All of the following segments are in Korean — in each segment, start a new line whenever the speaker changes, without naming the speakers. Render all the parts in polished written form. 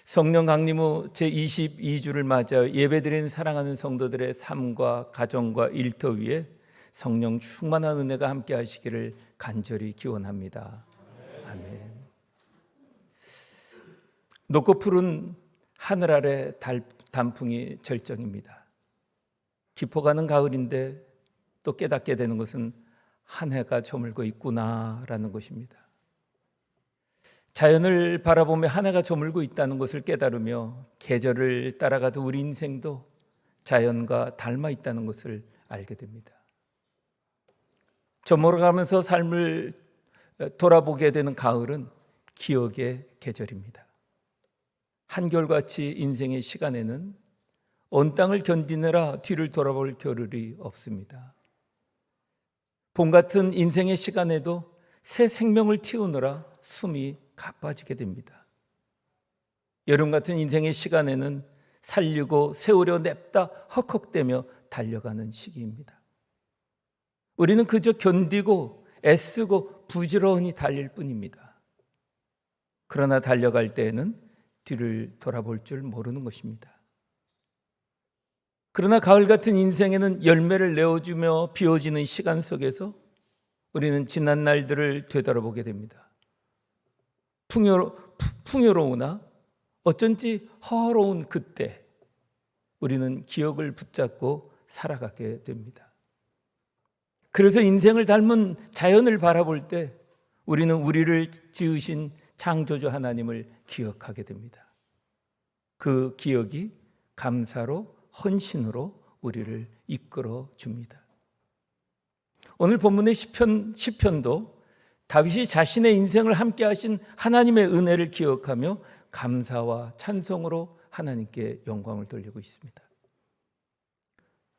성령 강림후 제22주를 맞아 예배드린 사랑하는 성도들의 삶과 가정과 일터 위에 성령 충만한 은혜가 함께 하시기를 간절히 기원합니다. 아멘. 높고 푸른 하늘 아래 단풍이 절정입니다. 깊어가는 가을인데 또 깨닫게 되는 것은 한 해가 저물고 있구나라는 것입니다. 자연을 바라보며 한 해가 저물고 있다는 것을 깨달으며 계절을 따라가도 우리 인생도 자연과 닮아 있다는 것을 알게 됩니다. 저물어가면서 삶을 돌아보게 되는 가을은 기억의 계절입니다. 한결같이 인생의 시간에는 온 땅을 견디느라 뒤를 돌아볼 겨를이 없습니다. 봄 같은 인생의 시간에도 새 생명을 틔우느라 숨이 가빠지게 됩니다. 여름 같은 인생의 시간에는 살리고 세우려 냅다 헉헉대며 달려가는 시기입니다. 우리는 그저 견디고 애쓰고 부지런히 달릴 뿐입니다. 그러나 달려갈 때에는 뒤를 돌아볼 줄 모르는 것입니다. 그러나 가을 같은 인생에는 열매를 내어주며 비워지는 시간 속에서 우리는 지난 날들을 되돌아보게 됩니다. 풍요로우나 어쩐지 허로운 그때 우리는 기억을 붙잡고 살아가게 됩니다. 그래서 인생을 닮은 자연을 바라볼 때 우리는 우리를 지으신 창조주 하나님을 기억하게 됩니다. 그 기억이 감사로 헌신으로 우리를 이끌어 줍니다. 오늘 본문의 시편도 다윗이 자신의 인생을 함께 하신 하나님의 은혜를 기억하며 감사와 찬송으로 하나님께 영광을 돌리고 있습니다.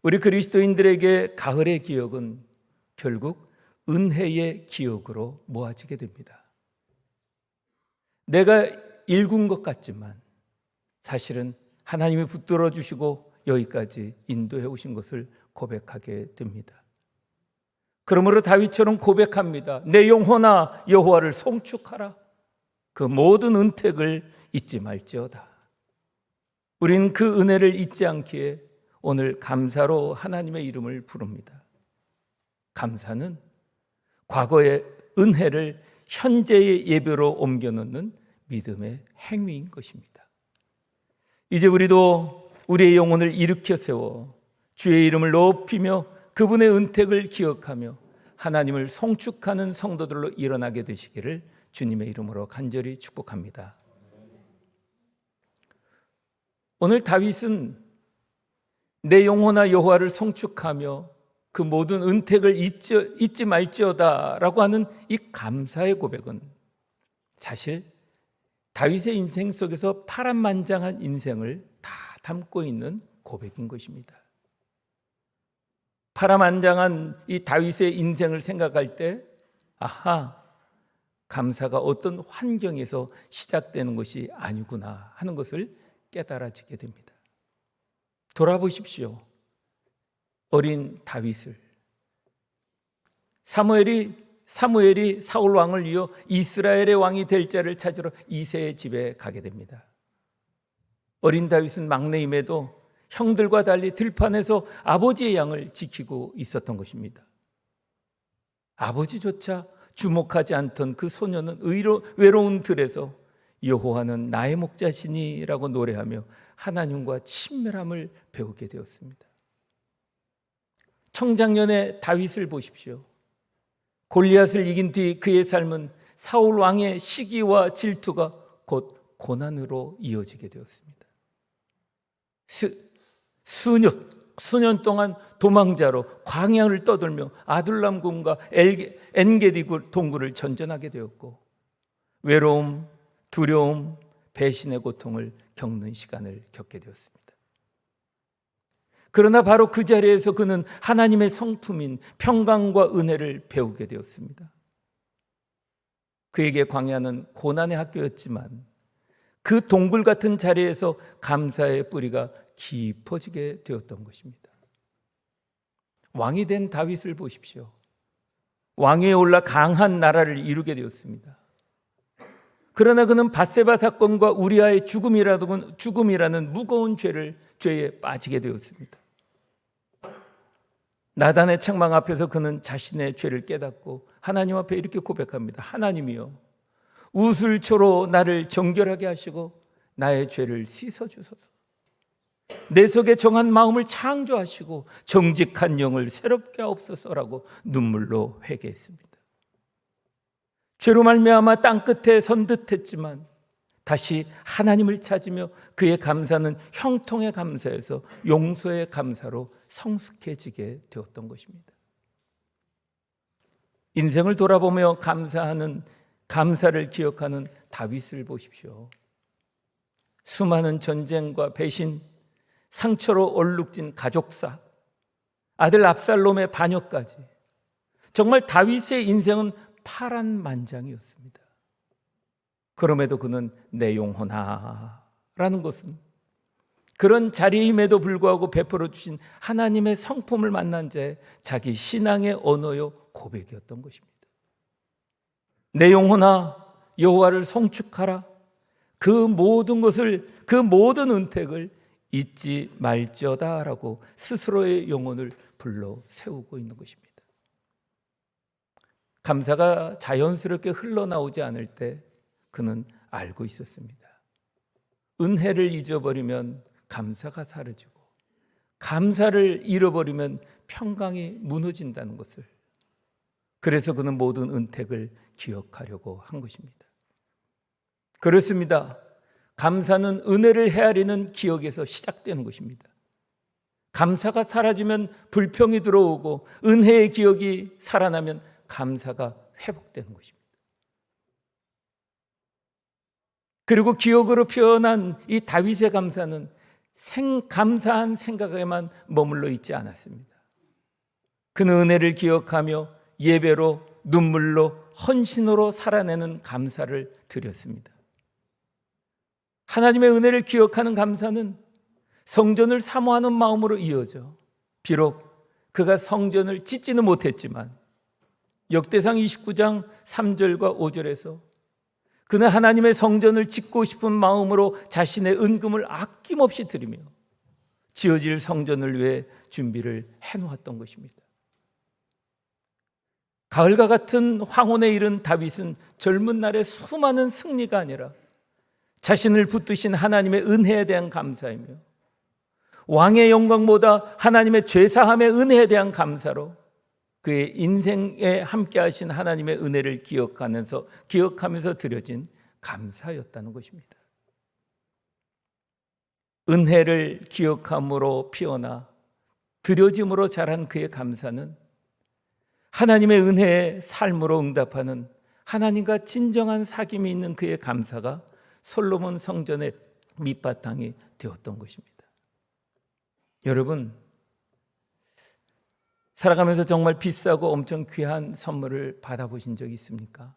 우리 그리스도인들에게 가을의 기억은 결국 은혜의 기억으로 모아지게 됩니다. 내가 일군 것 같지만 사실은 하나님이 붙들어 주시고 여기까지 인도해 오신 것을 고백하게 됩니다. 그러므로 다윗처럼 고백합니다. 내 영혼아 여호와를 송축하라. 그 모든 은택을 잊지 말지어다. 우리는 그 은혜를 잊지 않기에 오늘 감사로 하나님의 이름을 부릅니다. 감사는 과거의 은혜를 현재의 예배로 옮겨놓는 믿음의 행위인 것입니다. 이제 우리도 우리의 영혼을 일으켜 세워 주의 이름을 높이며 그분의 은택을 기억하며 하나님을 송축하는 성도들로 일어나게 되시기를 주님의 이름으로 간절히 축복합니다. 오늘 다윗은 내 영혼아 여호와를 송축하며 그 모든 은택을 잊지 말지어다 라고 하는 이 감사의 고백은 사실 다윗의 인생 속에서 파란만장한 인생을 다 담고 있는 고백인 것입니다. 파란만장한 이 다윗의 인생을 생각할 때 감사가 어떤 환경에서 시작되는 것이 아니구나 하는 것을 깨달아지게 됩니다. 돌아보십시오. 어린 다윗을 사무엘이 사울 왕을 이어 이스라엘의 왕이 될 자를 찾으러 이새의 집에 가게 됩니다. 어린 다윗은 막내임에도 형들과 달리 들판에서 아버지의 양을 지키고 있었던 것입니다. 아버지조차 주목하지 않던 그 소녀는 외로운 들에서 여호와는 나의 목자시니라고 노래하며 하나님과 친밀함을 배우게 되었습니다. 청장년의 다윗을 보십시오. 골리앗을 이긴 뒤 그의 삶은 사울 왕의 시기와 질투가 곧 고난으로 이어지게 되었습니다. 수년 동안 도망자로 광야를 떠돌며 아둘람군과 엔게디 동굴을 전전하게 되었고 외로움, 두려움, 배신의 고통을 겪는 시간을 겪게 되었습니다. 그러나 바로 그 자리에서 그는 하나님의 성품인 평강과 은혜를 배우게 되었습니다. 그에게 광야는 고난의 학교였지만 그 동굴 같은 자리에서 감사의 뿌리가 깊어지게 되었던 것입니다. 왕이 된 다윗을 보십시오. 왕위에 올라 강한 나라를 이루게 되었습니다. 그러나 그는 밧세바 사건과 우리아의 죽음이라는 무거운 죄에 빠지게 되었습니다. 나단의 책망 앞에서 그는 자신의 죄를 깨닫고 하나님 앞에 이렇게 고백합니다. 하나님이여, 우슬초로 나를 정결하게 하시고 나의 죄를 씻어주소서. 내 속에 정한 마음을 창조하시고 정직한 영을 새롭게 하옵소서라고 눈물로 회개했습니다. 죄로 말미암아 땅끝에 선 듯했지만 다시 하나님을 찾으며 그의 감사는 형통의 감사에서 용서의 감사로 성숙해지게 되었던 것입니다. 인생을 돌아보며 감사를 기억하는 다윗을 보십시오. 수많은 전쟁과 배신, 상처로 얼룩진 가족사, 아들 압살롬의 반역까지, 정말 다윗의 인생은 파란만장이었습니다. 그럼에도 그는 내 영혼아라는 것은 그런 자리임에도 불구하고 베풀어 주신 하나님의 성품을 만난 자의 자기 신앙의 언어요 고백이었던 것입니다. 내 영혼아, 여호와를 송축하라. 그 모든 은택을 잊지 말지어다라고 스스로의 영혼을 불러 세우고 있는 것입니다. 감사가 자연스럽게 흘러나오지 않을 때 그는 알고 있었습니다. 은혜를 잊어버리면 감사가 사라지고 감사를 잃어버리면 평강이 무너진다는 것을, 그래서 그는 모든 은택을 기억하려고 한 것입니다. 그렇습니다. 감사는 은혜를 헤아리는 기억에서 시작되는 것입니다. 감사가 사라지면 불평이 들어오고 은혜의 기억이 살아나면 감사가 회복되는 것입니다. 그리고 기억으로 표현한 이 다윗의 감사는 감사한 생각에만 머물러 있지 않았습니다. 그는 은혜를 기억하며 예배로, 눈물로, 헌신으로 살아내는 감사를 드렸습니다. 하나님의 은혜를 기억하는 감사는 성전을 사모하는 마음으로 이어져 비록 그가 성전을 짓지는 못했지만 역대상 29장 3절과 5절에서 그는 하나님의 성전을 짓고 싶은 마음으로 자신의 은금을 아낌없이 드리며 지어질 성전을 위해 준비를 해놓았던 것입니다. 가을과 같은 황혼에 이른 다윗은 젊은 날의 수많은 승리가 아니라 자신을 붙드신 하나님의 은혜에 대한 감사이며 왕의 영광보다 하나님의 죄사함의 은혜에 대한 감사로 그의 인생에 함께 하신 하나님의 은혜를 기억하면서 드려진 감사였다는 것입니다. 은혜를 기억함으로 피어나 드려짐으로 자란 그의 감사는 하나님의 은혜의 삶으로 응답하는 하나님과 진정한 사귐이 있는 그의 감사가 솔로몬 성전의 밑바탕이 되었던 것입니다. 여러분, 살아가면서 정말 비싸고 엄청 귀한 선물을 받아보신 적이 있습니까?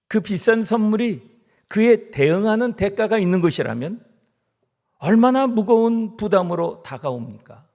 그 비싼 선물이 그에 대응하는 대가가 있는 것이라면 얼마나 무거운 부담으로 다가옵니까?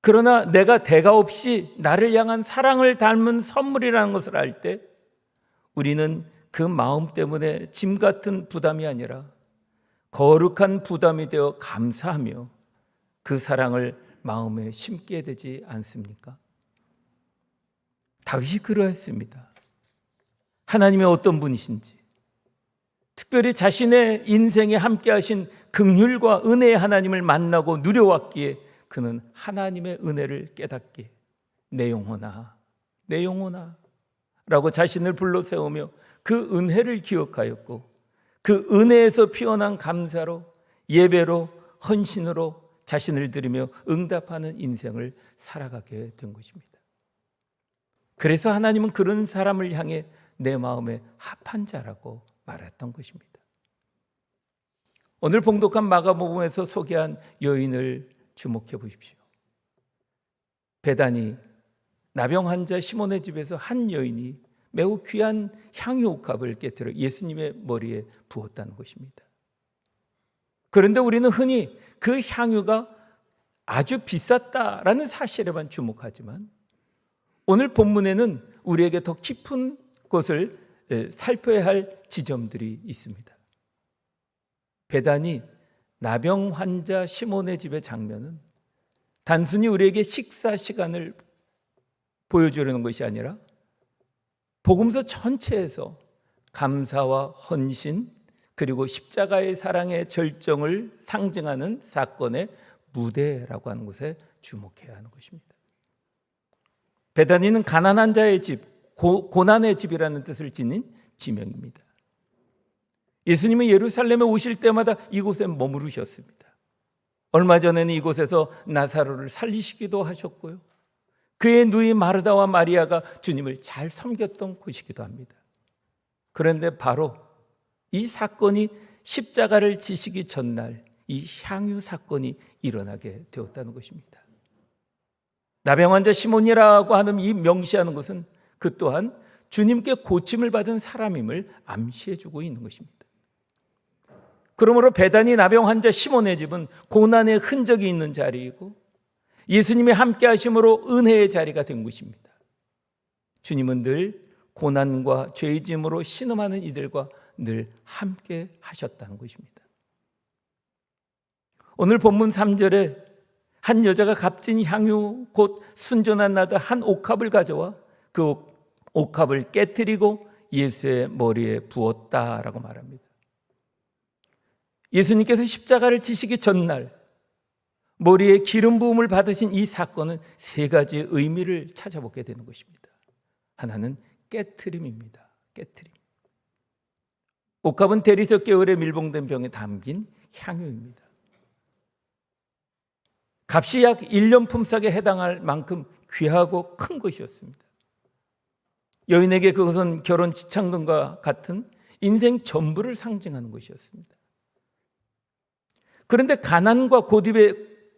그러나 내가 대가 없이 나를 향한 사랑을 담은 선물이라는 것을 알 때 우리는 그 마음 때문에 짐 같은 부담이 아니라 거룩한 부담이 되어 감사하며 그 사랑을 마음에 심게 되지 않습니까? 다윗이 그러했습니다. 하나님의 어떤 분이신지, 특별히 자신의 인생에 함께 하신 긍휼과 은혜의 하나님을 만나고 누려왔기에 그는 하나님의 은혜를 깨닫기에 내 영혼아, 내 영혼아 라고 자신을 불러 세우며 그 은혜를 기억하였고 그 은혜에서 피어난 감사로 예배로 헌신으로 자신을 드리며 응답하는 인생을 살아가게 된 것입니다. 그래서 하나님은 그런 사람을 향해 내 마음에 합한 자라고 말했던 것입니다. 오늘 봉독한 마가복음에서 소개한 여인을 주목해 보십시오. 베다니 나병 환자 시몬의 집에서 한 여인이 매우 귀한 향유옥합을 깨뜨려 예수님의 머리에 부었다는 것입니다. 그런데 우리는 흔히 그 향유가 아주 비쌌다라는 사실에만 주목하지만 오늘 본문에는 우리에게 더 깊은 것을 살펴야 할 지점들이 있습니다. 베다니 나병 환자 시몬의 집의 장면은 단순히 우리에게 식사 시간을 보여주려는 것이 아니라 복음서 전체에서 감사와 헌신 그리고 십자가의 사랑의 절정을 상징하는 사건의 무대라고 하는 것에 주목해야 하는 것입니다. 베다니는 가난한 자의 집, 고난의 집이라는 뜻을 지닌 지명입니다. 예수님은 예루살렘에 오실 때마다 이곳에 머무르셨습니다. 얼마 전에는 이곳에서 나사로를 살리시기도 하셨고요. 그의 누이 마르다와 마리아가 주님을 잘 섬겼던 곳이기도 합니다. 그런데 바로 이 사건이 십자가를 지시기 전날 이 향유 사건이 일어나게 되었다는 것입니다. 나병 환자 시몬이라고 하는 이 명시하는 것은 그 또한 주님께 고침을 받은 사람임을 암시해주고 있는 것입니다. 그러므로 베다니 나병 환자 시몬의 집은 고난의 흔적이 있는 자리이고 예수님이 함께 하심으로 은혜의 자리가 된 것입니다. 주님은 늘 고난과 죄의 짐으로 신음하는 이들과 늘 함께 하셨다는 것입니다. 오늘 본문 3절에 한 여자가 값진 향유 곧 순전한 나드 한 옥합을 가져와 그 옥합을 깨뜨리고 예수의 머리에 부었다라고 말합니다. 예수님께서 십자가를 지시기 전날 머리에 기름 부음을 받으신 이 사건은 세 가지 의미를 찾아보게 되는 것입니다. 하나는 깨트림입니다. 깨트림. 옥합은 대리석 계열의 밀봉된 병에 담긴 향유입니다. 값이 약 1년 품삯에 해당할 만큼 귀하고 큰 것이었습니다. 여인에게 그것은 결혼 지참금과 같은 인생 전부를 상징하는 것이었습니다. 그런데 가난과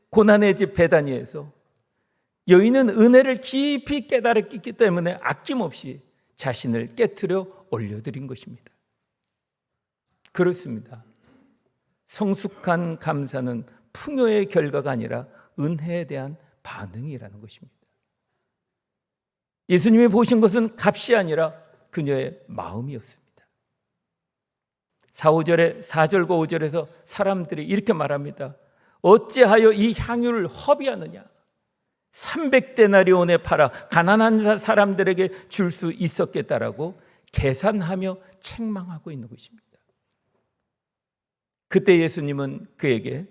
고난의 집 베다니에서 여인은 은혜를 깊이 깨달았기 때문에 아낌없이 자신을 깨트려 올려드린 것입니다. 그렇습니다. 성숙한 감사는 풍요의 결과가 아니라 은혜에 대한 반응이라는 것입니다. 예수님이 보신 것은 값이 아니라 그녀의 마음이었습니다. 4절과 5절에서 사람들이 이렇게 말합니다. 어찌하여 이 향유를 허비하느냐? 300데나리온에 팔아 가난한 사람들에게 줄 수 있었겠다라고 계산하며 책망하고 있는 것입니다. 그때 예수님은 그에게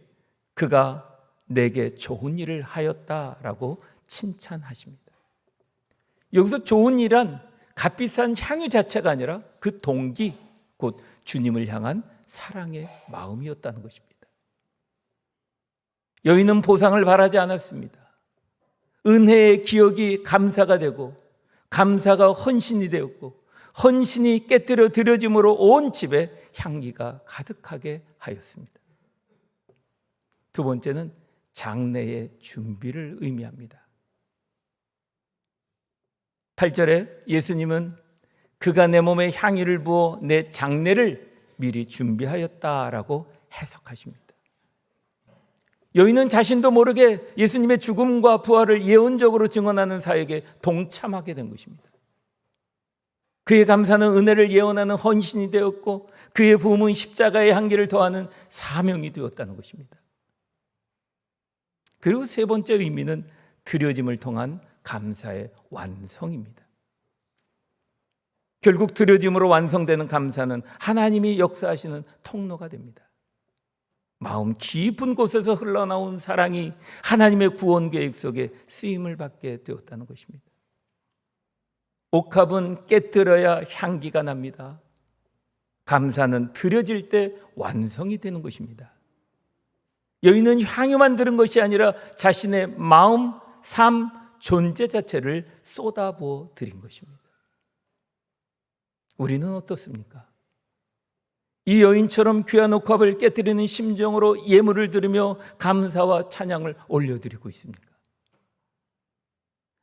그가 내게 좋은 일을 하였다라고 칭찬하십니다. 여기서 좋은 일은 값비싼 향유 자체가 아니라 그 동기, 곧 주님을 향한 사랑의 마음이었다는 것입니다. 여인은 보상을 바라지 않았습니다. 은혜의 기억이 감사가 되고 감사가 헌신이 되었고 헌신이 깨뜨려 드려짐으로 온 집에 향기가 가득하게 하였습니다. 두 번째는 장례의 준비를 의미합니다. 8절에 예수님은 그가 내 몸에 향유를 부어 내 장례를 미리 준비하였다라고 해석하십니다. 여인은 자신도 모르게 예수님의 죽음과 부활을 예언적으로 증언하는 사역에 동참하게 된 것입니다. 그의 감사는 은혜를 예언하는 헌신이 되었고 그의 부음은 십자가의 향기를 더하는 사명이 되었다는 것입니다. 그리고 세 번째 의미는 드려짐을 통한 감사의 완성입니다. 결국 드려짐으로 완성되는 감사는 하나님이 역사하시는 통로가 됩니다. 마음 깊은 곳에서 흘러나온 사랑이 하나님의 구원 계획 속에 쓰임을 받게 되었다는 것입니다. 옥합은 깨뜨려야 향기가 납니다. 감사는 드려질 때 완성이 되는 것입니다. 여인은 향유만 들은 것이 아니라 자신의 마음, 삶, 존재 자체를 쏟아부어 드린 것입니다. 우리는 어떻습니까? 이 여인처럼 귀한 옥합을 깨뜨리는 심정으로 예물을 드리며 감사와 찬양을 올려드리고 있습니까?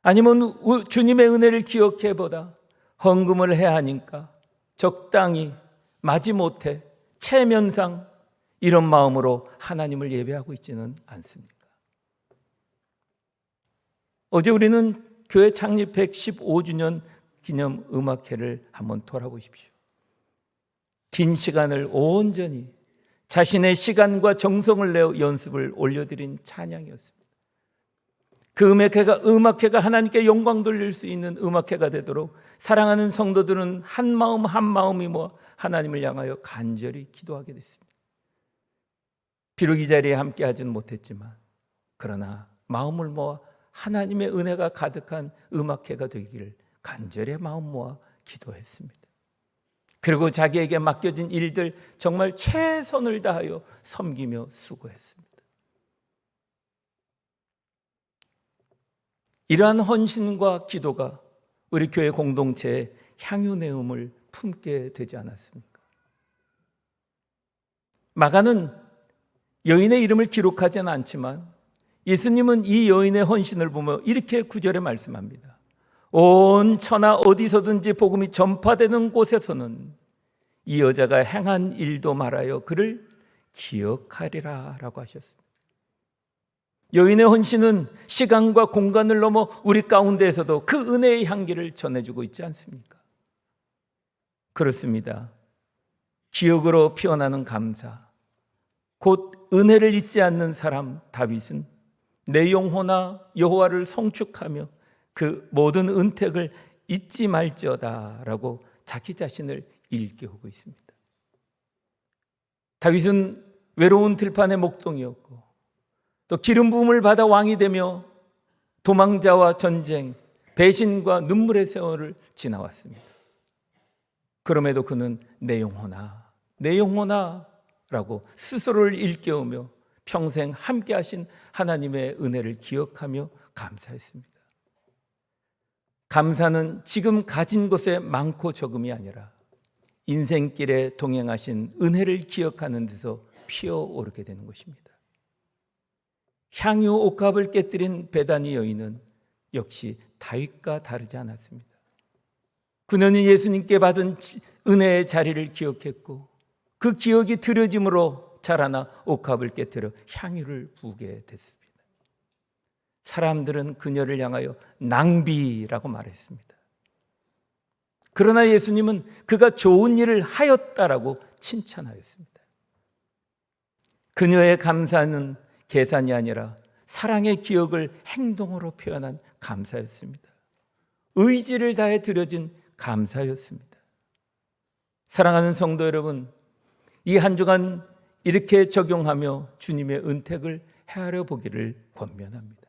아니면 주님의 은혜를 기억해보다 헌금을 해야 하니까 적당히 마지못해 체면상 이런 마음으로 하나님을 예배하고 있지는 않습니까? 어제 우리는 교회 창립 115주년 기념 음악회를 한번 돌아보십시오. 긴 시간을 온전히 자신의 시간과 정성을 내어 연습을 올려드린 찬양이었습니다. 그 음악회가 하나님께 영광 돌릴 수 있는 음악회가 되도록 사랑하는 성도들은 한 마음 한 마음이 하나님을 향하여 간절히 기도하게 됐습니다. 비록 이 자리에 함께 하지는 못했지만 그러나 마음을 모아 하나님의 은혜가 가득한 음악회가 되기를 간절히 마음 모아 기도했습니다. 그리고 자기에게 맡겨진 일들 정말 최선을 다하여 섬기며 수고했습니다. 이러한 헌신과 기도가 우리 교회 공동체의 향유내음을 품게 되지 않았습니까? 마가는 여인의 이름을 기록하지는 않지만 예수님은 이 여인의 헌신을 보며 이렇게 9절에 말씀합니다. 온 천하 어디서든지 복음이 전파되는 곳에서는 이 여자가 행한 일도 말하여 그를 기억하리라 라고 하셨습니다. 여인의 헌신은 시간과 공간을 넘어 우리 가운데에서도 그 은혜의 향기를 전해주고 있지 않습니까? 그렇습니다. 기억으로 피어나는 감사, 곧 은혜를 잊지 않는 사람 다윗은 내 영혼아 여호와를 송축하며 그 모든 은택을 잊지 말지어다 라고 자기 자신을 일깨우고 있습니다. 다윗은 외로운 들판의 목동이었고 또 기름 부음을 받아 왕이 되며 도망자와 전쟁, 배신과 눈물의 세월을 지나왔습니다. 그럼에도 그는 내 영혼아, 내 영혼아 라고 스스로를 일깨우며 평생 함께 하신 하나님의 은혜를 기억하며 감사했습니다. 감사는 지금 가진 것의 많고 적음이 아니라 인생길에 동행하신 은혜를 기억하는 데서 피어오르게 되는 것입니다. 향유 옥합을 깨뜨린 베다니 여인은 역시 다윗과 다르지 않았습니다. 그녀는 예수님께 받은 은혜의 자리를 기억했고 그 기억이 들여짐으로 자라나 옥합을 깨뜨려 향유를 부게 됐습니다. 사람들은 그녀를 향하여 낭비라고 말했습니다. 그러나 예수님은 그가 좋은 일을 하였다라고 칭찬하였습니다. 그녀의 감사는 계산이 아니라 사랑의 기억을 행동으로 표현한 감사였습니다. 의지를 다해 드려진 감사였습니다. 사랑하는 성도 여러분, 이 한 주간 이렇게 적용하며 주님의 은택을 헤아려 보기를 권면합니다.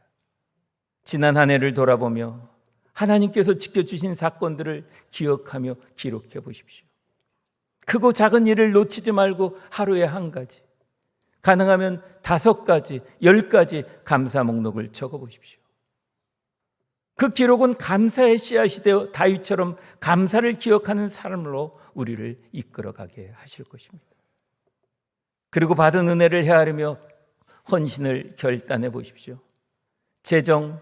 지난 한 해를 돌아보며 하나님께서 지켜주신 사건들을 기억하며 기록해 보십시오. 크고 작은 일을 놓치지 말고 하루에 한 가지, 가능하면 5가지, 10가지 감사 목록을 적어 보십시오. 그 기록은 감사의 씨앗이 되어 다윗처럼 감사를 기억하는 사람으로 우리를 이끌어가게 하실 것입니다. 그리고 받은 은혜를 헤아리며 헌신을 결단해 보십시오. 재정,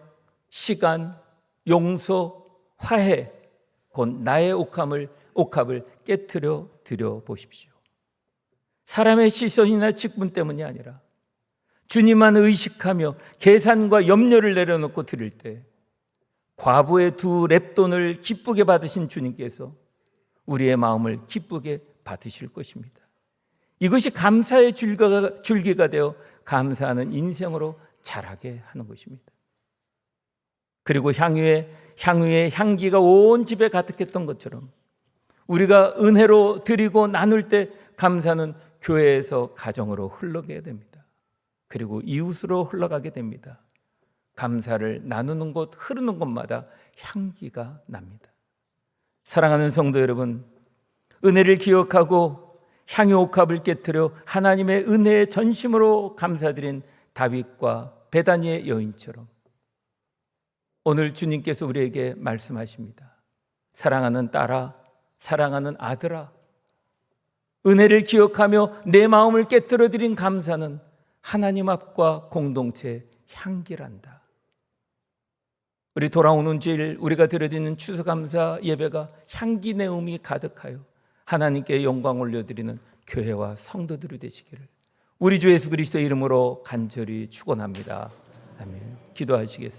시간, 용서, 화해, 곧 나의 옥합을 깨트려 드려 보십시오. 사람의 시선이나 직분 때문이 아니라 주님만 의식하며 계산과 염려를 내려놓고 드릴 때 과부의 2렙돈을 기쁘게 받으신 주님께서 우리의 마음을 기쁘게 받으실 것입니다. 이것이 감사의 줄기가 되어 감사하는 인생으로 자라게 하는 것입니다. 그리고 향유의 향기가 온 집에 가득했던 것처럼 우리가 은혜로 드리고 나눌 때 감사는 교회에서 가정으로 흘러가게 됩니다. 그리고 이웃으로 흘러가게 됩니다. 감사를 나누는 곳, 흐르는 곳마다 향기가 납니다. 사랑하는 성도 여러분, 은혜를 기억하고 향유 옥합을 깨트려 하나님의 은혜의 전심으로 감사드린 다윗과 베다니의 여인처럼 오늘 주님께서 우리에게 말씀하십니다. 사랑하는 딸아, 사랑하는 아들아, 은혜를 기억하며 내 마음을 깨트려 드린 감사는 하나님 앞과 공동체의 향기란다. 우리 돌아오는 주일 우리가 드려지는 추수감사 예배가 향기 내음이 가득하여 하나님께 영광 올려드리는 교회와 성도들이 되시기를 우리 주 예수 그리스도의 이름으로 간절히 축원합니다. 아멘. 기도하시겠습니다.